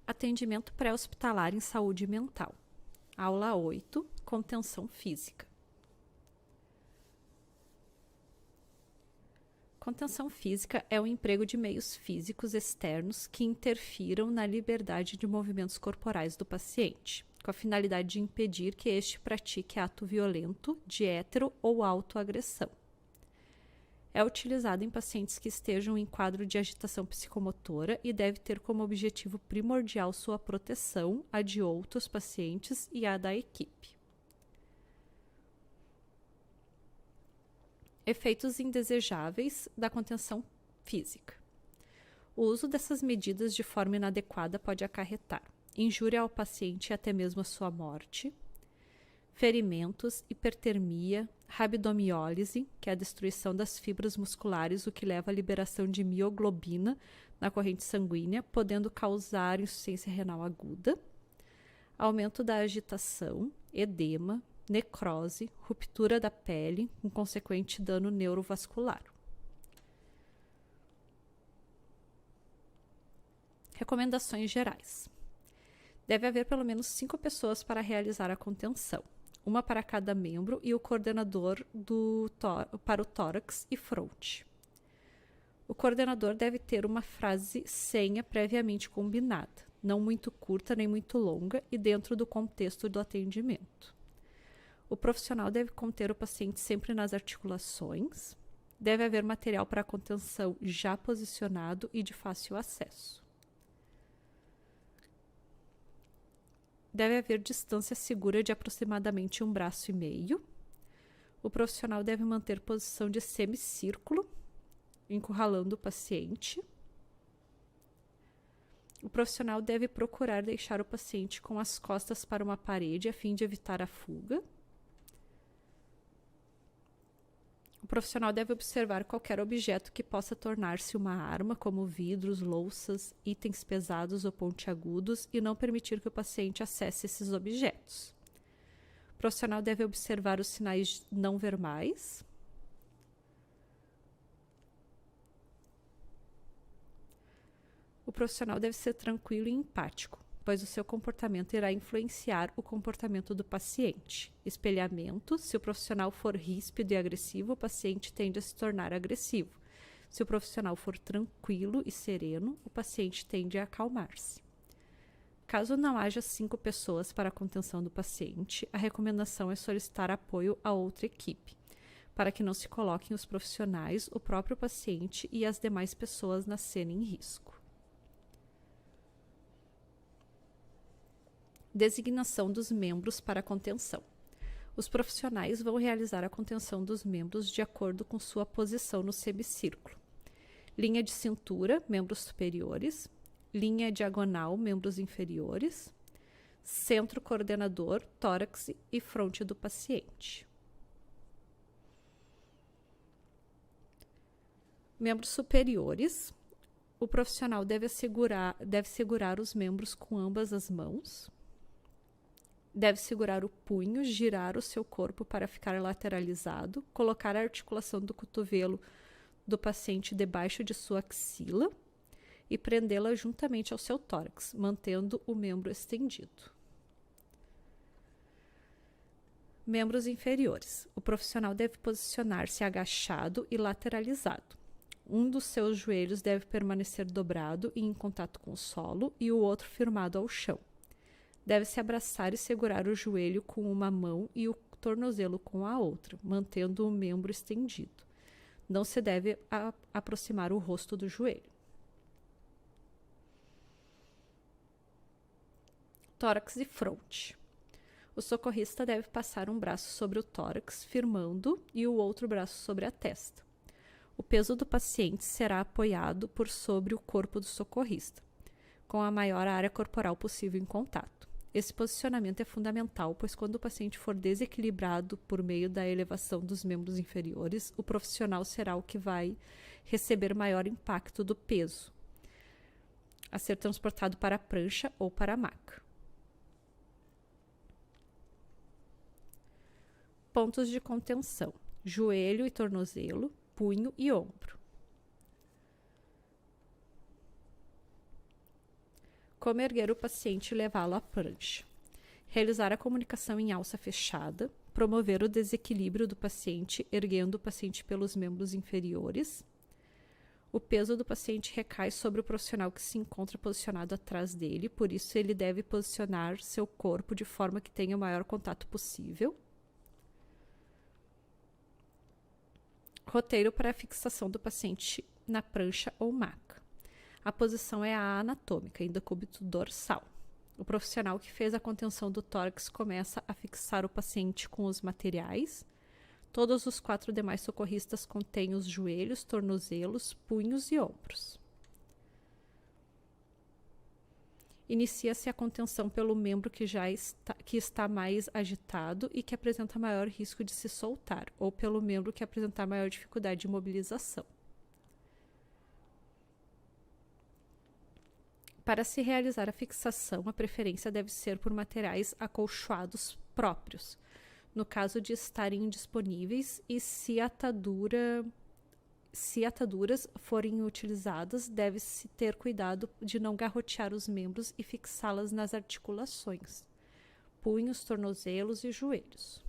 Atendimento pré-hospitalar em saúde mental. Aula 8. Contenção física. Contenção física é o emprego de meios físicos externos que interfiram na liberdade de movimentos corporais do paciente, com a finalidade de impedir que este pratique ato violento, de hetero ou autoagressão. É utilizado em pacientes que estejam em quadro de agitação psicomotora e deve ter como objetivo primordial sua proteção, a de outros pacientes e a da equipe. Efeitos indesejáveis da contenção física. O uso dessas medidas de forma inadequada pode acarretar injúria ao paciente e até mesmo a sua morte, ferimentos, hipertermia, rabdomiólise, que é a destruição das fibras musculares, o que leva à liberação de mioglobina na corrente sanguínea, podendo causar insuficiência renal aguda, aumento da agitação, edema, necrose, ruptura da pele, com consequente dano neurovascular. Recomendações gerais. Deve haver pelo menos 5 pessoas para realizar a contenção, uma para cada membro e o coordenador para o tórax e fronte. O coordenador deve ter uma frase senha previamente combinada, não muito curta nem muito longa e dentro do contexto do atendimento. O profissional deve conter o paciente sempre nas articulações. Deve haver material para contenção já posicionado e de fácil acesso. Deve haver distância segura de aproximadamente 1,5 braço. O profissional deve manter posição de semicírculo, encurralando o paciente. O profissional deve procurar deixar o paciente com as costas para uma parede a fim de evitar a fuga. O profissional deve observar qualquer objeto que possa tornar-se uma arma, como vidros, louças, itens pesados ou pontiagudos, e não permitir que o paciente acesse esses objetos. O profissional deve observar os sinais não verbais. O profissional deve ser tranquilo e empático, pois o seu comportamento irá influenciar o comportamento do paciente. Espelhamento: se o profissional for ríspido e agressivo, o paciente tende a se tornar agressivo. Se o profissional for tranquilo e sereno, o paciente tende a acalmar-se. Caso não haja 5 pessoas para a contenção do paciente, a recomendação é solicitar apoio a outra equipe, para que não se coloquem os profissionais, o próprio paciente e as demais pessoas na cena em risco. Designação dos membros para a contenção. Os profissionais vão realizar a contenção dos membros de acordo com sua posição no semicírculo. Linha de cintura, membros superiores. Linha diagonal, membros inferiores. Centro coordenador, tórax e fronte do paciente. Membros superiores. O profissional deve segurar os membros com ambas as mãos. Deve segurar o punho, girar o seu corpo para ficar lateralizado, colocar a articulação do cotovelo do paciente debaixo de sua axila e prendê-la juntamente ao seu tórax, mantendo o membro estendido. Membros inferiores. O profissional deve posicionar-se agachado e lateralizado. Um dos seus joelhos deve permanecer dobrado e em contato com o solo e o outro firmado ao chão. Deve-se abraçar e segurar o joelho com uma mão e o tornozelo com a outra, mantendo o membro estendido. Não se deve aproximar o rosto do joelho. Tórax e fronte. O socorrista deve passar um braço sobre o tórax, firmando, e o outro braço sobre a testa. O peso do paciente será apoiado por sobre o corpo do socorrista, com a maior área corporal possível em contato. Esse posicionamento é fundamental, pois quando o paciente for desequilibrado por meio da elevação dos membros inferiores, o profissional será o que vai receber maior impacto do peso a ser transportado para a prancha ou para a maca. Pontos de contenção: joelho e tornozelo, punho e ombro. Como erguer o paciente e levá-lo à prancha. Realizar a comunicação em alça fechada. Promover o desequilíbrio do paciente, erguendo o paciente pelos membros inferiores. O peso do paciente recai sobre o profissional que se encontra posicionado atrás dele, por isso ele deve posicionar seu corpo de forma que tenha o maior contato possível. Roteiro para a fixação do paciente na prancha ou maca. A posição é a anatômica, em decúbito dorsal. O profissional que fez a contenção do tórax começa a fixar o paciente com os materiais. Todos os 4 demais socorristas contêm os joelhos, tornozelos, punhos e ombros. Inicia-se a contenção pelo membro que está mais agitado e que apresenta maior risco de se soltar, ou pelo membro que apresentar maior dificuldade de mobilização. Para se realizar a fixação, a preferência deve ser por materiais acolchoados próprios, no caso de estarem indisponíveis, e se ataduras forem utilizadas, deve-se ter cuidado de não garrotear os membros e fixá-las nas articulações, punhos, tornozelos e joelhos.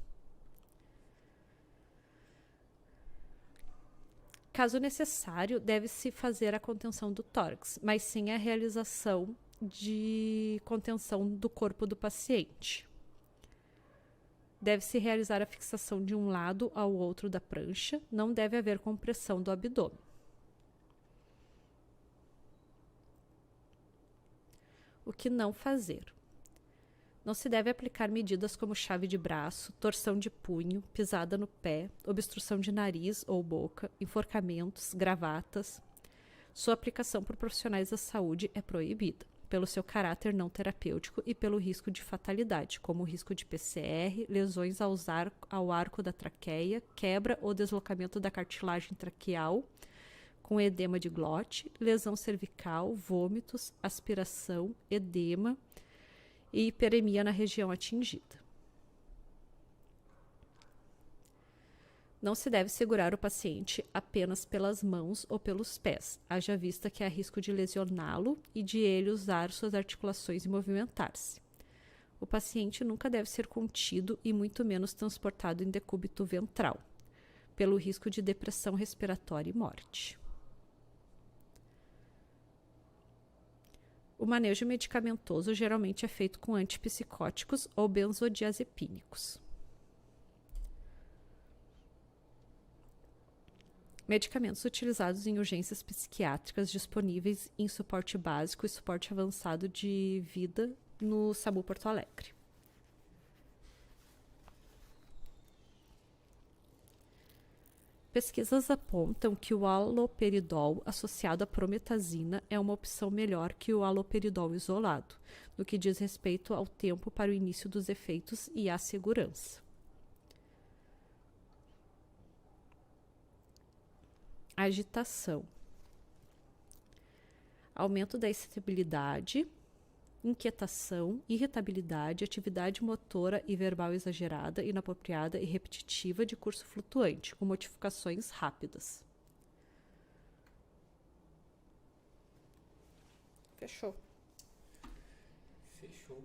Caso necessário, deve-se fazer a contenção do tórax, mas sem a realização de contenção do corpo do paciente. Deve-se realizar a fixação de um lado ao outro da prancha, não deve haver compressão do abdômen. O que não fazer? Não se deve aplicar medidas como chave de braço, torção de punho, pisada no pé, obstrução de nariz ou boca, enforcamentos, gravatas. Sua aplicação por profissionais da saúde é proibida, pelo seu caráter não terapêutico e pelo risco de fatalidade, como o risco de PCR, lesões ao arco da traqueia, quebra ou deslocamento da cartilagem traqueal, com edema de glote, lesão cervical, vômitos, aspiração, edema e hiperemia na região atingida. Não se deve segurar o paciente apenas pelas mãos ou pelos pés, haja vista que há risco de lesioná-lo e de ele usar suas articulações e movimentar-se. O paciente nunca deve ser contido e muito menos transportado em decúbito ventral, pelo risco de depressão respiratória e morte. O manejo medicamentoso geralmente é feito com antipsicóticos ou benzodiazepínicos. Medicamentos utilizados em urgências psiquiátricas disponíveis em suporte básico e suporte avançado de vida no SAMU Porto Alegre. Pesquisas apontam que o haloperidol associado à prometazina é uma opção melhor que o haloperidol isolado, no que diz respeito ao tempo para o início dos efeitos e à segurança. Agitação. Aumento da excitabilidade, inquietação, irritabilidade, atividade motora e verbal exagerada, inapropriada e repetitiva de curso flutuante, com modificações rápidas. Fechou. Fechou.